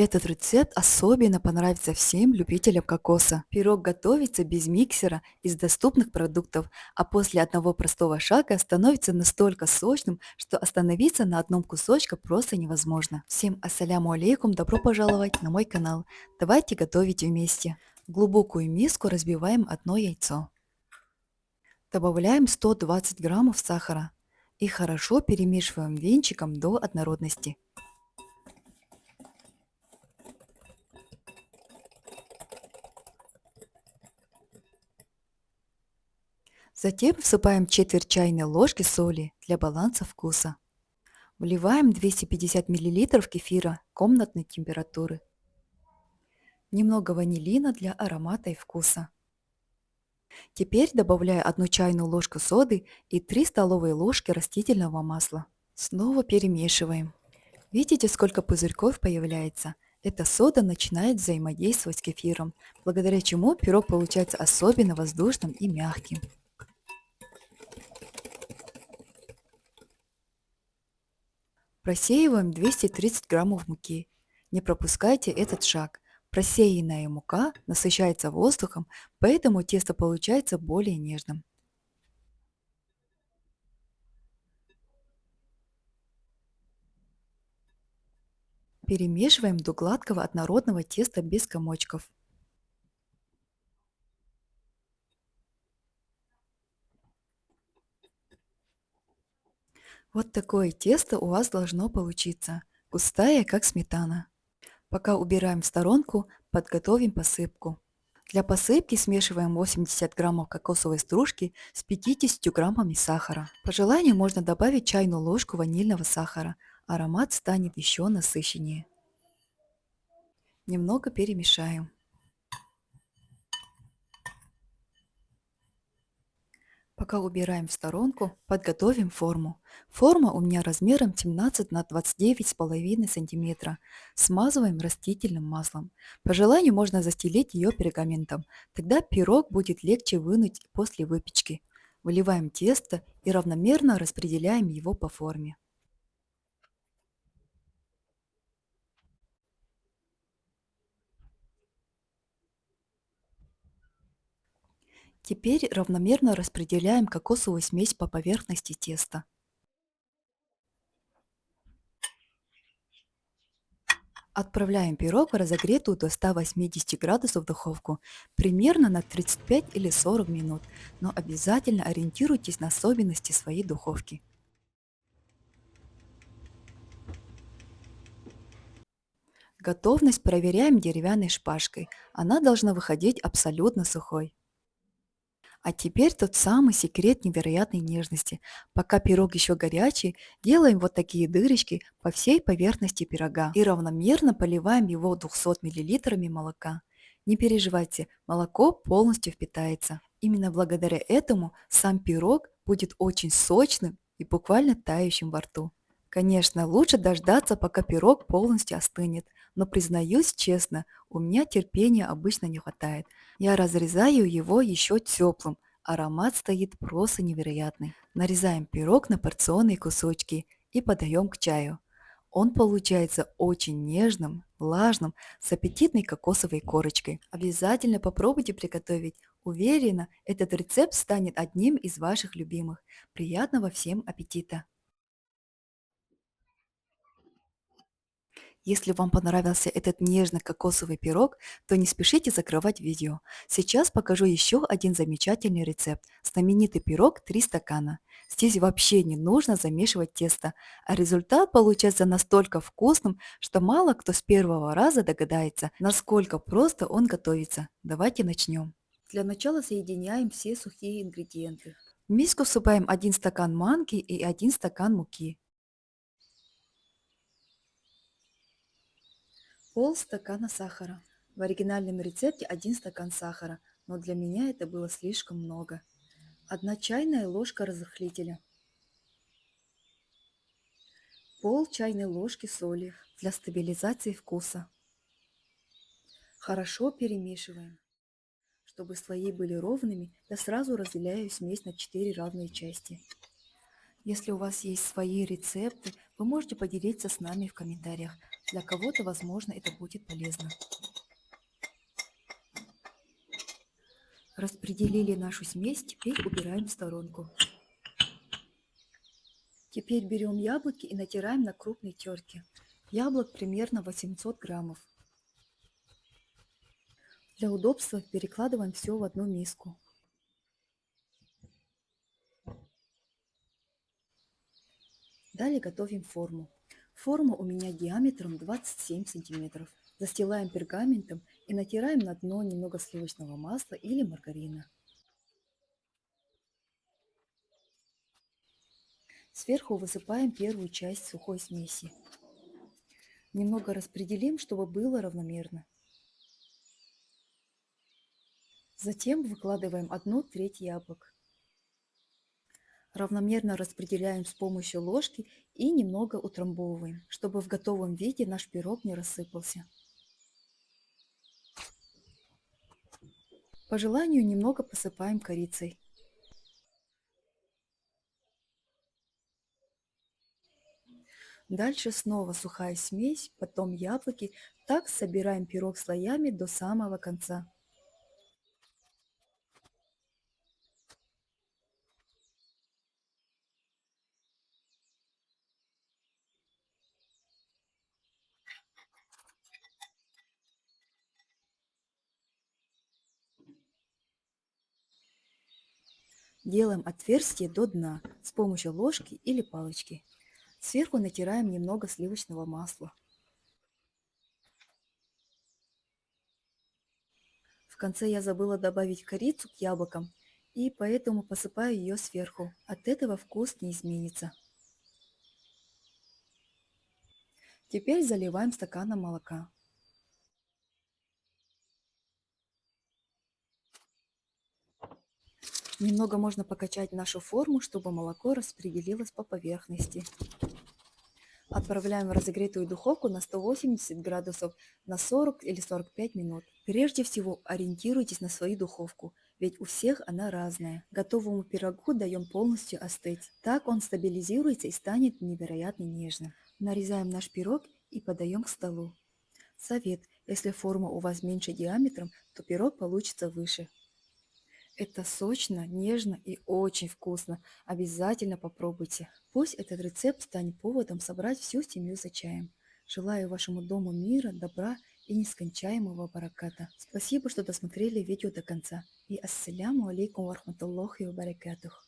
Этот рецепт особенно понравится всем любителям кокоса. Пирог готовится без миксера из доступных продуктов, а после одного простого шага становится настолько сочным, что остановиться на одном кусочке просто невозможно. Всем ассаляму алейкум, добро пожаловать на мой канал. Давайте готовить вместе. В глубокую миску разбиваем одно яйцо. Добавляем 120 граммов сахара и хорошо перемешиваем венчиком до однородности. Затем всыпаем четверть чайной ложки соли для баланса вкуса. Вливаем 250 мл кефира комнатной температуры. Немного ванилина для аромата и вкуса. Теперь добавляю 1 чайную ложку соды и 3 столовые ложки растительного масла. Снова перемешиваем. Видите, сколько пузырьков появляется? Эта сода начинает взаимодействовать с кефиром, благодаря чему пирог получается особенно воздушным и мягким. Просеиваем 230 граммов муки. Не пропускайте этот шаг. Просеянная мука насыщается воздухом, поэтому тесто получается более нежным. Перемешиваем до гладкого однородного теста без комочков. Вот такое тесто у вас должно получиться, густая, как сметана. Пока убираем в сторонку, подготовим посыпку. Для посыпки смешиваем 80 граммов кокосовой стружки с 50 граммами сахара. По желанию можно добавить чайную ложку ванильного сахара. Аромат станет еще насыщеннее. Немного перемешаем. Пока убираем в сторонку, подготовим форму. Форма у меня размером 17 на 29,5 см. Смазываем растительным маслом. По желанию можно застелить ее пергаментом. Тогда пирог будет легче вынуть после выпечки. Выливаем тесто и равномерно распределяем его по форме. Теперь равномерно распределяем кокосовую смесь по поверхности теста. Отправляем пирог в разогретую до 180 градусов духовку примерно на 35 или 40 минут, но обязательно ориентируйтесь на особенности своей духовки. Готовность проверяем деревянной шпажкой. Она должна выходить абсолютно сухой. А теперь тот самый секрет невероятной нежности. Пока пирог еще горячий, делаем вот такие дырочки по всей поверхности пирога и равномерно поливаем его 200 мл молока. Не переживайте, молоко полностью впитается. Именно благодаря этому сам пирог будет очень сочным и буквально тающим во рту. Конечно, лучше дождаться, пока пирог полностью остынет, но признаюсь честно, у меня терпения обычно не хватает. Я разрезаю его еще теплым, аромат стоит просто невероятный. Нарезаем пирог на порционные кусочки и подаем к чаю. Он получается очень нежным, влажным, с аппетитной кокосовой корочкой. Обязательно попробуйте приготовить. Уверена, этот рецепт станет одним из ваших любимых. Приятного всем аппетита! Если вам понравился этот нежный кокосовый пирог, то не спешите закрывать видео. Сейчас покажу еще один замечательный рецепт. Знаменитый пирог 3 стакана. Здесь вообще не нужно замешивать тесто, а результат получается настолько вкусным, что мало кто с первого раза догадается, насколько просто он готовится. Давайте начнем. Для начала соединяем все сухие ингредиенты. В миску всыпаем 1 стакан манки и 1 стакан муки. Полстакана сахара. В оригинальном рецепте 1 стакан сахара, но для меня это было слишком много. 1 чайная ложка разрыхлителя. Пол чайной ложки соли для стабилизации вкуса. Хорошо перемешиваем. Чтобы слои были ровными, я сразу разделяю смесь на 4 равные части. Если у вас есть свои рецепты, вы можете поделиться с нами в комментариях. Для кого-то, возможно, это будет полезно. Распределили нашу смесь, теперь убираем в сторонку. Теперь берем яблоки и натираем на крупной терке. Яблок примерно 800 граммов. Для удобства перекладываем все в одну миску. Далее готовим форму. Форма у меня диаметром 27 сантиметров. Застилаем пергаментом и натираем на дно немного сливочного масла или маргарина. Сверху высыпаем первую часть сухой смеси. Немного распределим, чтобы было равномерно. Затем выкладываем 1/3 яблок. Равномерно распределяем с помощью ложки и немного утрамбовываем, чтобы в готовом виде наш пирог не рассыпался. По желанию немного посыпаем корицей. Дальше снова сухая смесь, потом яблоки. Так собираем пирог слоями до самого конца. Делаем отверстие до дна с помощью ложки или палочки. Сверху натираем немного сливочного масла. В конце я забыла добавить корицу к яблокам, и поэтому посыпаю ее сверху. От этого вкус не изменится. Теперь заливаем стаканом молока. Немного можно покачать нашу форму, чтобы молоко распределилось по поверхности. Отправляем в разогретую духовку на 180 градусов на 40 или 45 минут. Прежде всего ориентируйтесь на свою духовку, ведь у всех она разная. Готовому пирогу даем полностью остыть. Так он стабилизируется и станет невероятно нежным. Нарезаем наш пирог и подаем к столу. Совет: если форма у вас меньше диаметром, то пирог получится выше. Это сочно, нежно и очень вкусно. Обязательно попробуйте. Пусть этот рецепт станет поводом собрать всю семью за чаем. Желаю вашему дому мира, добра и нескончаемого бараката. Спасибо, что досмотрели видео до конца. И ассаляму алейкум варахматуллахи ва баракатух.